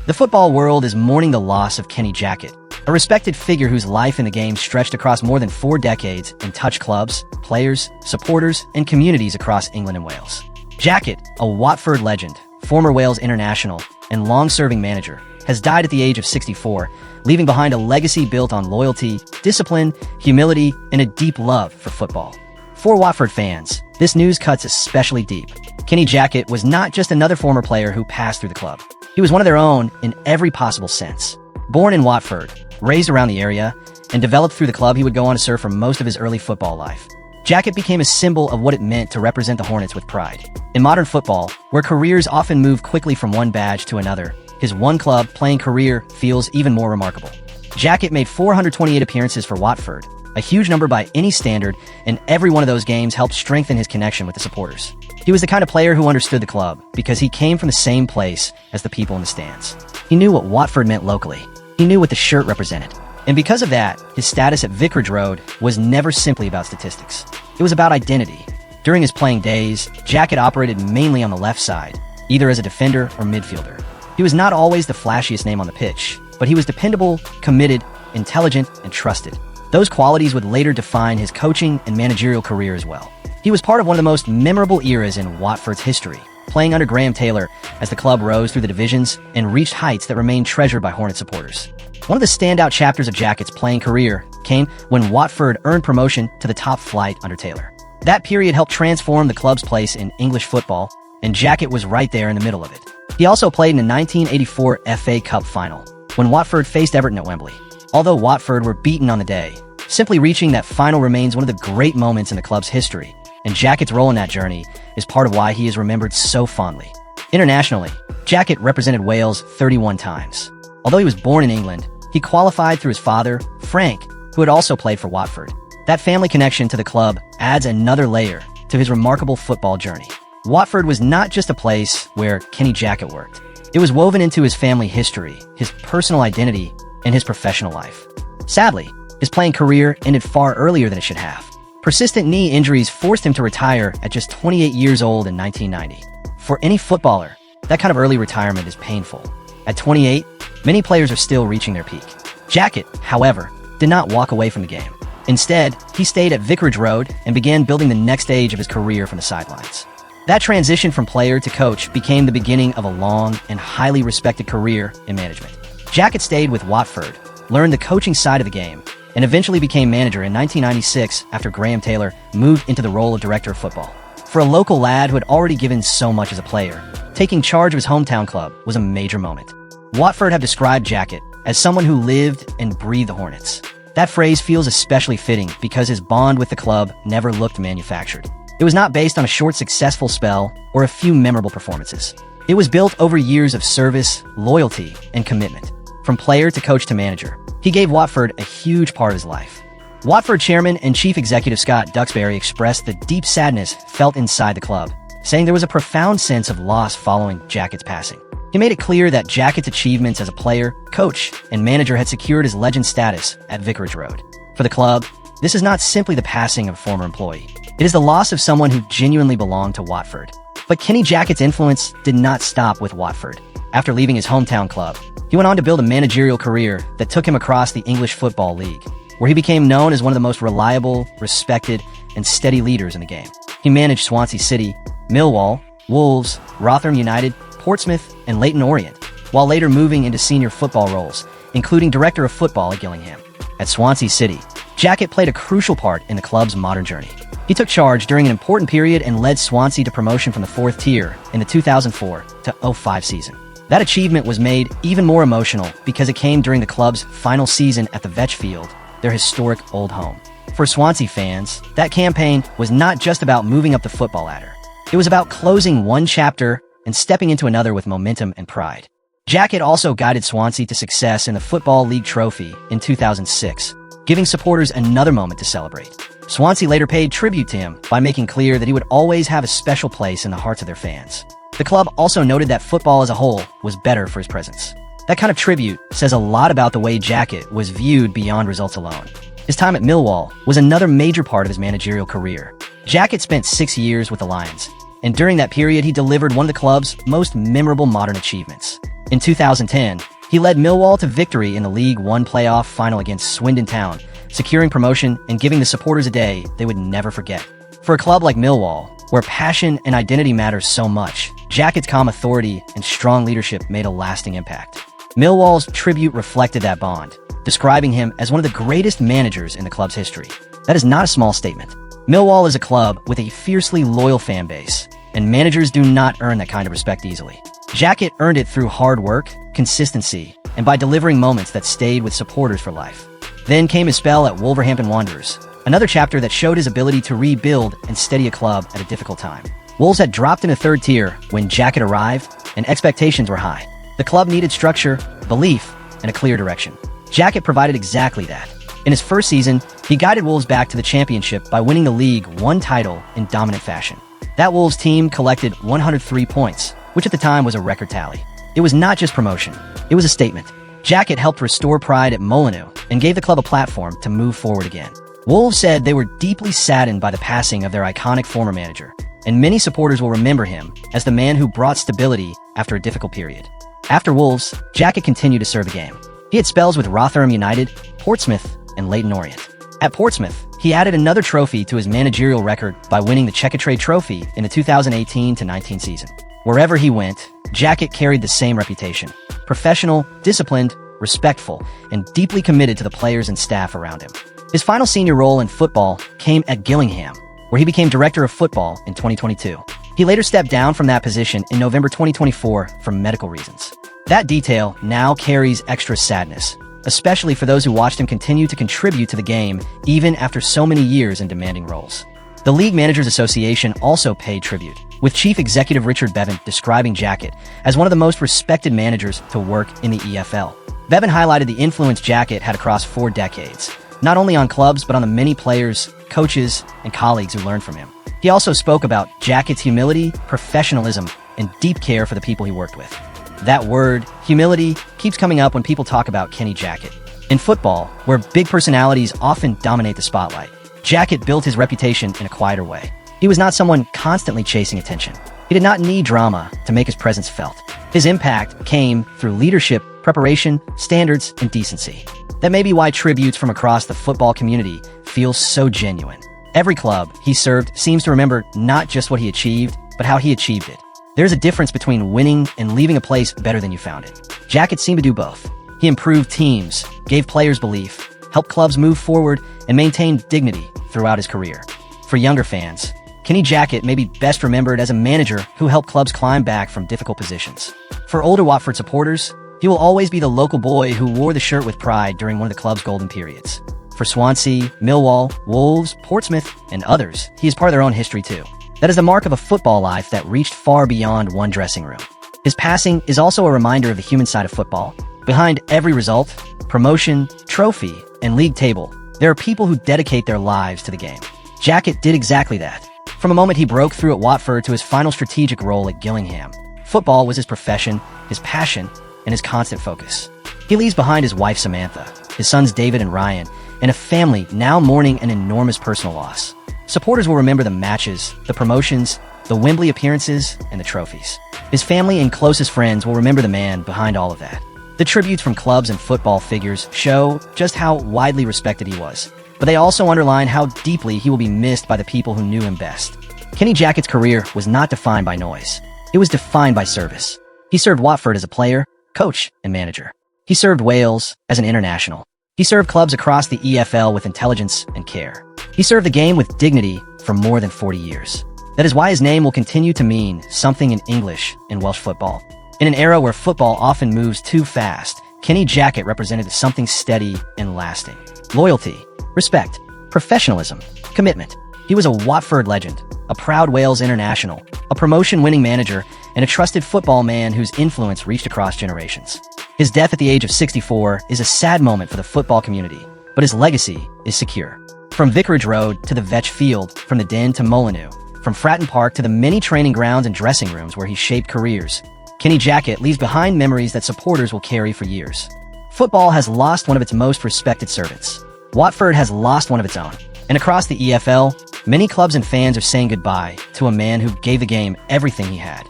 The football world is mourning the loss of Kenny Jackett, a respected figure whose life in the game stretched across more than 4 decades and touched clubs, players, supporters, and communities across England and Wales. Jackett, a Watford legend, former Wales international, and long-serving manager, has died at the age of 64, leaving behind a legacy built on loyalty, discipline, humility, and a deep love for football. For Watford fans, this news cuts especially deep. Kenny Jackett was not just another former player who passed through the club. He was one of their own in every possible sense. Born in Watford, raised around the area, and developed through the club, he would go on to serve for most of his early football life. Jackett became a symbol of what it meant to represent the Hornets with pride. In modern football, where careers often move quickly from one badge to another, his one-club playing career feels even more remarkable. Jackett made 428 appearances for Watford, a huge number by any standard, and every one of those games helped strengthen his connection with the supporters. He was the kind of player who understood the club because he came from the same place as the people in the stands. He knew what Watford meant locally. He knew what the shirt represented. And because of that, his status at Vicarage Road was never simply about statistics. It was about identity. During his playing days, Jackett operated mainly on the left side, either as a defender or midfielder. He was not always the flashiest name on the pitch, but he was dependable, committed, intelligent, and trusted. Those qualities would later define his coaching and managerial career as well. He was part of one of the most memorable eras in Watford's history, playing under Graham Taylor as the club rose through the divisions and reached heights that remain treasured by Hornet supporters. One of the standout chapters of Jackett's playing career came when Watford earned promotion to the top flight under Taylor. That period helped transform the club's place in English football, and Jackett was right there in the middle of it. He also played in the 1984 FA Cup final, when Watford faced Everton at Wembley. Although Watford were beaten on the day, simply reaching that final remains one of the great moments in the club's history, and Jackett's role in that journey is part of why he is remembered so fondly. Internationally, Jackett represented Wales 31 times. Although he was born in England, he qualified through his father, Frank, who had also played for Watford. That family connection to the club adds another layer to his remarkable football journey. Watford was not just a place where Kenny Jackett worked. It was woven into his family history, his personal identity, and his professional life. Sadly, his playing career ended far earlier than it should have. Persistent knee injuries forced him to retire at just 28 years old in 1990. For any footballer, that kind of early retirement is painful. At 28, many players are still reaching their peak. Jackett, however, did not walk away from the game. Instead, he stayed at Vicarage Road and began building the next stage of his career from the sidelines. That transition from player to coach became the beginning of a long and highly respected career in management. Jackett stayed with Watford, learned the coaching side of the game, and eventually became manager in 1996 after Graham Taylor moved into the role of director of football. For a local lad who had already given so much as a player, taking charge of his hometown club was a major moment. Watford have described Jackett as someone who lived and breathed the Hornets. That phrase feels especially fitting because his bond with the club never looked manufactured. It was not based on a short successful spell or a few memorable performances. It was built over years of service, loyalty, and commitment. From player to coach to manager, he gave Watford a huge part of his life. Watford chairman and chief executive Scott Duxbury expressed the deep sadness felt inside the club, saying there was a profound sense of loss following Jackett's passing. He made it clear that Jackett's achievements as a player, coach, and manager had secured his legend status at Vicarage Road. For the club, this is not simply the passing of a former employee. It is the loss of someone who genuinely belonged to Watford. But Kenny Jackett's influence did not stop with Watford. After leaving his hometown club, he went on to build a managerial career that took him across the English Football League, where he became known as one of the most reliable, respected, and steady leaders in the game. He managed Swansea City, Millwall, Wolves, Rotherham United, Portsmouth, and Leyton Orient, while later moving into senior football roles, including director of football at Gillingham. At Swansea City, Jackett played a crucial part in the club's modern journey. He took charge during an important period and led Swansea to promotion from the 4th tier in the 2004-05 season. That achievement was made even more emotional because it came during the club's final season at the Vetch Field, their historic old home. For Swansea fans, that campaign was not just about moving up the football ladder. It was about closing one chapter and stepping into another with momentum and pride. Jackett also guided Swansea to success in the Football League Trophy in 2006, giving supporters another moment to celebrate. Swansea later paid tribute to him by making clear that he would always have a special place in the hearts of their fans. The club also noted that football as a whole was better for his presence. That kind of tribute says a lot about the way Jackett was viewed beyond results alone. His time at Millwall was another major part of his managerial career. Jackett spent 6 years with the Lions, and during that period he delivered one of the club's most memorable modern achievements. In 2010, he led Millwall to victory in the League One playoff final against Swindon Town, securing promotion and giving the supporters a day they would never forget. For a club like Millwall, where passion and identity matters so much, Jackett's calm authority and strong leadership made a lasting impact. Millwall's tribute reflected that bond, describing him as one of the greatest managers in the club's history. That is not a small statement. Millwall is a club with a fiercely loyal fan base, and managers do not earn that kind of respect easily. Jackett earned it through hard work, consistency, and by delivering moments that stayed with supporters for life. Then came his spell at Wolverhampton Wanderers, another chapter that showed his ability to rebuild and steady a club at a difficult time. Wolves had dropped into third tier when Jackett arrived, and expectations were high. The club needed structure, belief, and a clear direction. Jackett provided exactly that. In his first season, he guided Wolves back to the championship by winning the League One title in dominant fashion. That Wolves team collected 103 points, which at the time was a record tally. It was not just promotion, it was a statement. Jackett helped restore pride at Molineux and gave the club a platform to move forward again. Wolves said they were deeply saddened by the passing of their iconic former manager, and many supporters will remember him as the man who brought stability after a difficult period. After Wolves, Jackett continued to serve the game. He had spells with Rotherham United, Portsmouth, and Leyton Orient. At Portsmouth, he added another trophy to his managerial record by winning the Jackett Trophy in the 2018-19 season. Wherever he went, Jackett carried the same reputation: professional, disciplined, respectful, and deeply committed to the players and staff around him. His final senior role in football came at Gillingham, where he became director of football in 2022. He later stepped down from that position in November 2024 for medical reasons. That detail now carries extra sadness, especially for those who watched him continue to contribute to the game even after so many years in demanding roles. The League Managers Association also paid tribute, with Chief Executive Richard Bevan describing Jackett as one of the most respected managers to work in the EFL. Bevan highlighted the influence Jackett had across 4 decades, not only on clubs but on the many players, coaches, and colleagues who learned from him. He also spoke about Jackett's humility, professionalism, and deep care for the people he worked with. That word, humility, keeps coming up when people talk about Kenny Jackett. In football, where big personalities often dominate the spotlight, Jackett built his reputation in a quieter way. He was not someone constantly chasing attention. He did not need drama to make his presence felt. His impact came through leadership, preparation, standards, and decency. That may be why tributes from across the football community feel so genuine. Every club he served seems to remember not just what he achieved, but how he achieved it. There's a difference between winning and leaving a place better than you found it. Jackett seemed to do both. He improved teams, gave players belief, helped clubs move forward, and maintained dignity throughout his career. For younger fans, Kenny Jackett may be best remembered as a manager who helped clubs climb back from difficult positions. For older Watford supporters, he will always be the local boy who wore the shirt with pride during one of the club's golden periods. For Swansea, Millwall, Wolves, Portsmouth, and others, he is part of their own history too. That is the mark of a football life that reached far beyond one dressing room. His passing is also a reminder of the human side of football. Behind every result, promotion, trophy, and league table, there are people who dedicate their lives to the game. Jackett did exactly that. From the moment he broke through at Watford to his final strategic role at Gillingham, football was his profession, his passion, and his constant focus. He leaves behind his wife Samantha, his sons David and Ryan, and a family now mourning an enormous personal loss. Supporters will remember the matches, the promotions, the Wembley appearances, and the trophies. His family and closest friends will remember the man behind all of that. The tributes from clubs and football figures show just how widely respected he was, but they also underline how deeply he will be missed by the people who knew him best. Kenny Jackett's career was not defined by noise. It was defined by service. He served Watford as a player, coach, and manager. He served Wales as an international. He served clubs across the EFL with intelligence and care. He served the game with dignity for more than 40 years. That is why his name will continue to mean something in English and Welsh football. In an era where football often moves too fast, Kenny Jackett represented something steady and lasting. Loyalty, respect, professionalism, commitment. He was a Watford legend, a proud Wales international, a promotion-winning manager, and a trusted football man whose influence reached across generations. His death at the age of 64 is a sad moment for the football community, but his legacy is secure. From Vicarage Road to the Vetch Field, from the Den to Molineux, from Fratton Park to the many training grounds and dressing rooms where he shaped careers, Kenny Jackett leaves behind memories that supporters will carry for years. Football has lost one of its most respected servants. Watford has lost one of its own. And across the EFL, many clubs and fans are saying goodbye to a man who gave the game everything he had.